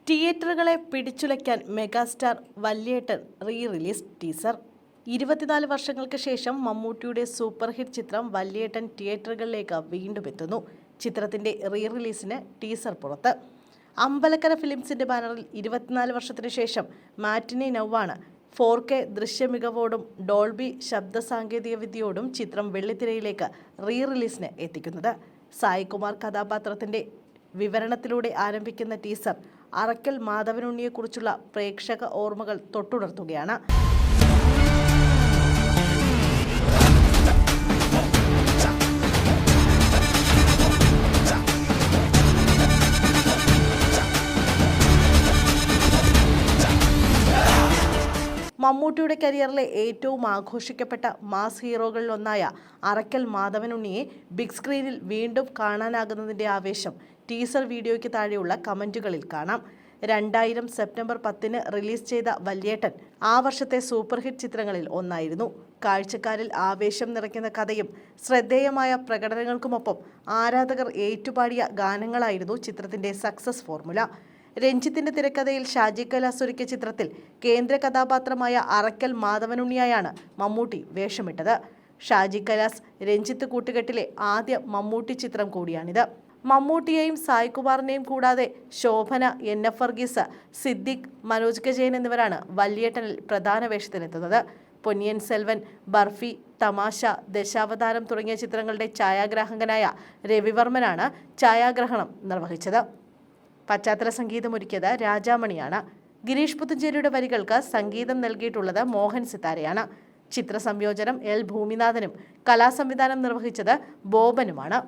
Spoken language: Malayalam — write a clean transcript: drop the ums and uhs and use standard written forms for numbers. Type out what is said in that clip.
തിയേറ്ററുകളെ പിടിച്ചുലയ്ക്കാൻ മെഗാസ്റ്റാർ വല്യേട്ടൻ റിലീസ് ടീസർ. 24 വർഷങ്ങൾക്ക് ശേഷം മമ്മൂട്ടിയുടെ സൂപ്പർ ഹിറ്റ് ചിത്രം വല്യേട്ടൻ തിയേറ്ററുകളിലേക്ക് വീണ്ടും എത്തുന്നു. ചിത്രത്തിന്റെ റിലീസിന് ടീസർ പുറത്ത്. അമ്പലക്കര ഫിലിംസിന്റെ ബാനറിൽ 24 വർഷത്തിന് ശേഷം മാറ്റിനി നൗവാണ് 4K ദൃശ്യമികവോടും ഡോൾബി ശബ്ദ സാങ്കേതികവിദ്യയോടും ചിത്രം വെള്ളിത്തിരയിലേക്ക് റിലീസിന് എത്തിക്കുന്നത്. സായികുമാർ കഥാപാത്രത്തിന്റെ വിവരണത്തിലൂടെ ആരംഭിക്കുന്ന ടീസർ അറക്കൽ മാധവനുണ്ണിയെക്കുറിച്ചുള്ള പ്രേക്ഷക ഓർമ്മകൾ തൊട്ടുണർത്തുകയാണ്. മമ്മൂട്ടിയുടെ കരിയറിലെ ഏറ്റവും ആഘോഷിക്കപ്പെട്ട മാസ് ഹീറോകളിലൊന്നായ അറക്കൽ മാധവനുണ്ണിയെ ബിഗ് സ്ക്രീനിൽ വീണ്ടും കാണാനാകുന്നതിൻ്റെ ആവേശം ടീസർ വീഡിയോയ്ക്ക് താഴെയുള്ള കമൻറ്റുകളിൽ കാണാം. 2000 സെപ്റ്റംബർ 10 റിലീസ് ചെയ്ത വല്യേട്ടൻ ആ വർഷത്തെ സൂപ്പർ ഹിറ്റ് ചിത്രങ്ങളിൽ ഒന്നായിരുന്നു. കാഴ്ചക്കാരിൽ ആവേശം നിറയ്ക്കുന്ന കഥയും ശ്രദ്ധേയമായ പ്രകടനങ്ങൾക്കുമൊപ്പം ആരാധകർ ഏറ്റുപാടിയ ഗാനങ്ങളായിരുന്നു ചിത്രത്തിന്റെ സക്സസ് ഫോർമുല. രഞ്ജിത്തിന്റെ തിരക്കഥയിൽ ഷാജി കൈലാസ് ഒരുക്കിയ ചിത്രത്തിൽ കേന്ദ്ര കഥാപാത്രമായ അറക്കൽ മാധവനുണ്ണിയായാണ് മമ്മൂട്ടി വേഷമിട്ടത്. ഷാജി കൈലാസ് രഞ്ജിത്ത് കൂട്ടുകെട്ടിലെ ആദ്യ മമ്മൂട്ടി ചിത്രം കൂടിയാണിത്. മമ്മൂട്ടിയെയും സായികുമാറിനെയും കൂടാതെ ശോഭന, NF വർഗീസ്, സിദ്ദിഖ്, മനോജ് കെ ജയൻ എന്നിവരാണ് വല്യേട്ടനിൽ പ്രധാന വേഷത്തിലെത്തുന്നത്. പൊന്നിയിൻ സെൽവൻ, ബർഫി, തമാശ, ദശാവതാരം തുടങ്ങിയ ചിത്രങ്ങളുടെ ഛായാഗ്രാഹകനായ രവിവർമ്മനാണ് ഛായാഗ്രഹണം നിർവഹിച്ചത്. പശ്ചാത്തല സംഗീതമൊരുക്കിയത് രാജാമണിയാണ്. ഗിരീഷ് പുത്തഞ്ചേരിയുടെ വരികൾക്ക് സംഗീതം നൽകിയിട്ടുള്ളത് മോഹൻ സിത്താരയാണ്. ചിത്ര സംയോജനം L ഭൂമിനാഥനും കലാസംവിധാനം നിർവഹിച്ചത് ബോബനുമാണ്.